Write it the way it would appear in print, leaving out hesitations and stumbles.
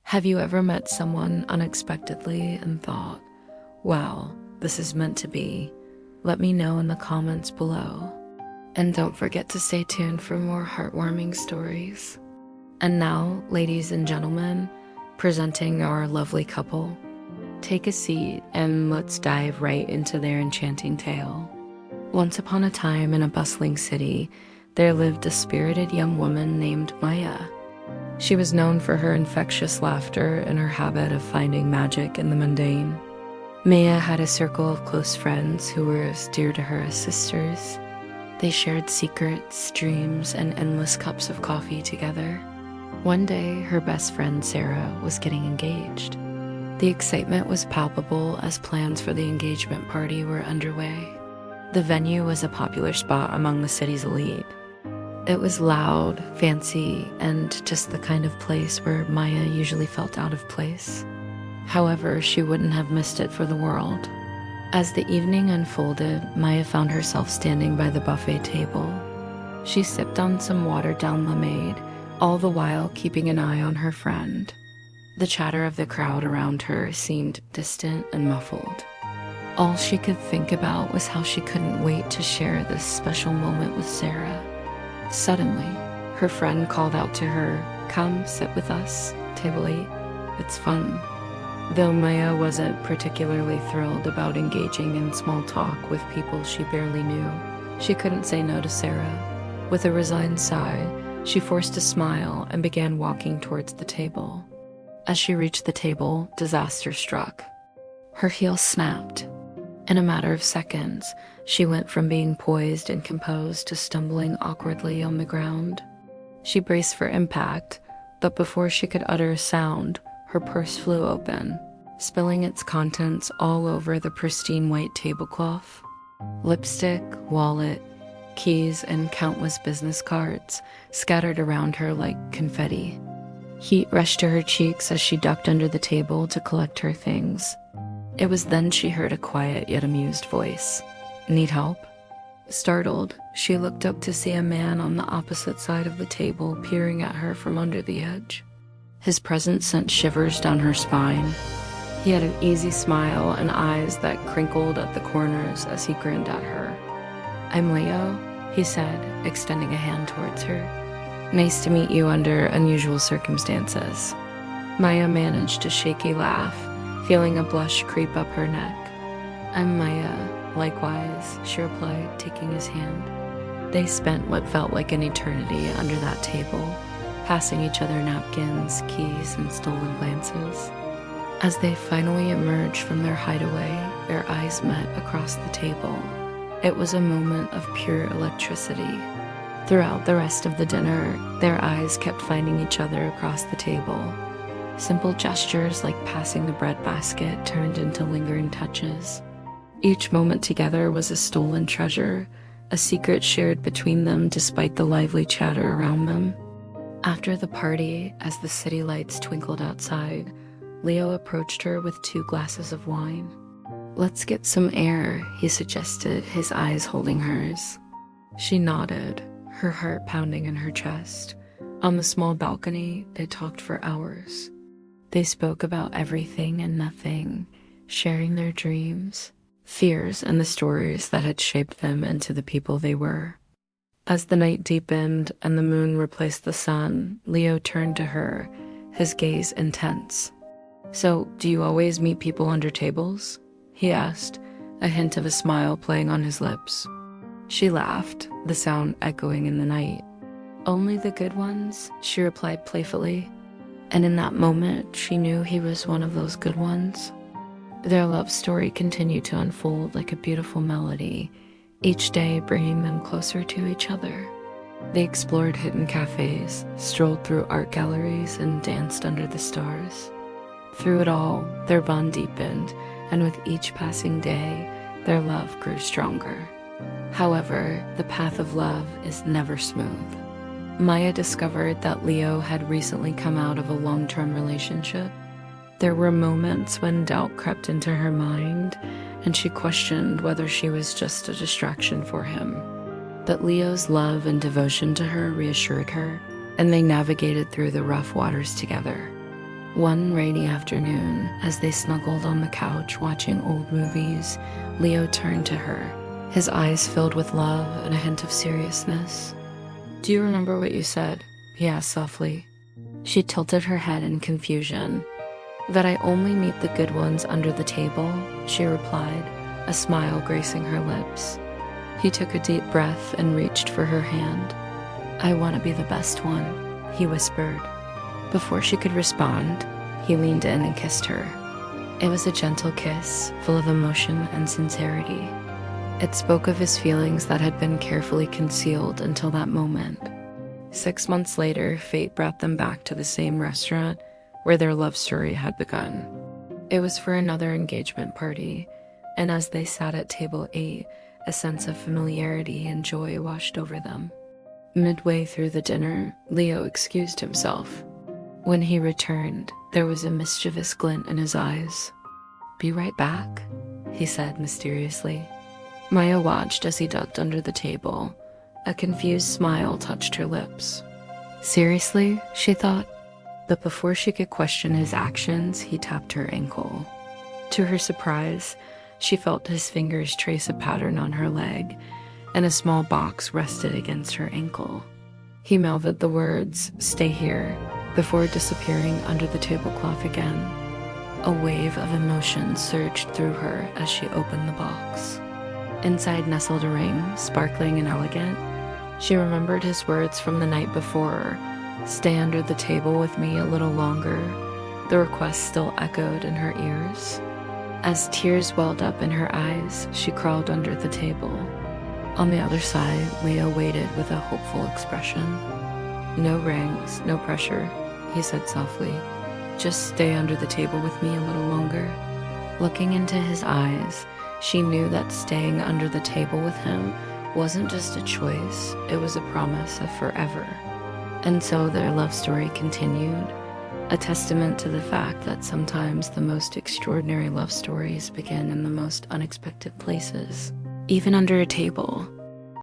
Have you ever met someone unexpectedly and thought, wow, this is meant to be? Let me know in the comments below. And don't forget to stay tuned for more heartwarming stories. And now, ladies and gentlemen, presenting our lovely couple. Take a seat and let's dive right into their enchanting tale. Once upon a time in a bustling city, there lived a spirited young woman named Maya. She was known for her infectious laughter and her habit of finding magic in the mundane. Maya had a circle of close friends who were as dear to her as sisters. They shared secrets, dreams, and endless cups of coffee together. One day, her best friend Sarah was getting engaged. The excitement was palpable as plans for the engagement party were underway. The venue was a popular spot among the city's elite. It was loud, fancy, and just the kind of place where Maya usually felt out of place. However, she wouldn't have missed it for the world. As the evening unfolded, Maya found herself standing by the buffet table. She sipped on some watered-down lemonade, all the while keeping an eye on her friend. The chatter of the crowd around her seemed distant and muffled. All she could think about was how she couldn't wait to share this special moment with Sarah. Suddenly, her friend called out to her, "Come, sit with us, table 8, it's fun." Though Maya wasn't particularly thrilled about engaging in small talk with people she barely knew, she couldn't say no to Sarah. With a resigned sigh, she forced a smile and began walking towards the table. As she reached the table, disaster struck. Her heel snapped. In a matter of seconds, she went from being poised and composed to stumbling awkwardly on the ground. She braced for impact, but before she could utter a sound, her purse flew open, spilling its contents all over the pristine white tablecloth. Lipstick, wallet, keys, and countless business cards scattered around her like confetti. Heat rushed to her cheeks as she ducked under the table to collect her things. It was then she heard a quiet yet amused voice. "Need help?" Startled, she looked up to see a man on the opposite side of the table peering at her from under the edge. His presence sent shivers down her spine. He had an easy smile and eyes that crinkled at the corners as he grinned at her. "I'm Leo," he said, extending a hand towards her. "Nice to meet you under unusual circumstances." Maya managed a shaky laugh, feeling a blush creep up her neck. "I'm Maya, likewise," she replied, taking his hand. They spent what felt like an eternity under that table, passing each other napkins, keys, and stolen glances. As they finally emerged from their hideaway, their eyes met across the table. It was a moment of pure electricity. Throughout the rest of the dinner, their eyes kept finding each other across the table. Simple gestures like passing the bread basket turned into lingering touches. Each moment together was a stolen treasure, a secret shared between them despite the lively chatter around them. After the party, as the city lights twinkled outside, Leo approached her with 2 glasses of wine. "Let's get some air," he suggested, his eyes holding hers. She nodded, her heart pounding in her chest. On the small balcony, they talked for hours. They spoke about everything and nothing, sharing their dreams, fears, and the stories that had shaped them into the people they were. As the night deepened and the moon replaced the sun, Leo turned to her, his gaze intense. "So, do you always meet people under tables?" he asked, a hint of a smile playing on his lips. She laughed, the sound echoing in the night. "Only the good ones," she replied playfully. And in that moment, she knew he was one of those good ones. Their love story continued to unfold like a beautiful melody, each day bringing them closer to each other. They explored hidden cafes, strolled through art galleries, and danced under the stars. Through it all, their bond deepened, and with each passing day, their love grew stronger. However, the path of love is never smooth. Maya discovered that Leo had recently come out of a long-term relationship. There were moments when doubt crept into her mind, and she questioned whether she was just a distraction for him. But Leo's love and devotion to her reassured her, and they navigated through the rough waters together. One rainy afternoon, as they snuggled on the couch watching old movies, Leo turned to her, his eyes filled with love and a hint of seriousness. "Do you remember what you said?" he asked softly. She tilted her head in confusion. "That I only meet the good ones under the table," she replied, a smile gracing her lips. He took a deep breath and reached for her hand. "I want to be the best one," he whispered. Before she could respond, he leaned in and kissed her. It was a gentle kiss, full of emotion and sincerity. It spoke of his feelings that had been carefully concealed until that moment. 6 months later, fate brought them back to the same restaurant where their love story had begun. It was for another engagement party, and as they sat at table 8, a sense of familiarity and joy washed over them. Midway through the dinner, Leo excused himself. When he returned, there was a mischievous glint in his eyes. "Be right back," he said mysteriously. Maya watched as he ducked under the table. A confused smile touched her lips. Seriously, she thought. But before she could question his actions, he tapped her ankle. To her surprise, she felt his fingers trace a pattern on her leg, and a small box rested against her ankle. He mouthed the words, "Stay here," before disappearing under the tablecloth again. A wave of emotion surged through her as she opened the box. Inside nestled a ring, sparkling and elegant. She remembered his words from the night before, "Stay under the table with me a little longer." The request still echoed in her ears. As tears welled up in her eyes, she crawled under the table. On the other side, Leo waited with a hopeful expression. "No rings, no pressure," he said softly. "Just stay under the table with me a little longer." Looking into his eyes, she knew that staying under the table with him wasn't just a choice, it was a promise of forever. And so their love story continued, a testament to the fact that sometimes the most extraordinary love stories begin in the most unexpected places, even under a table.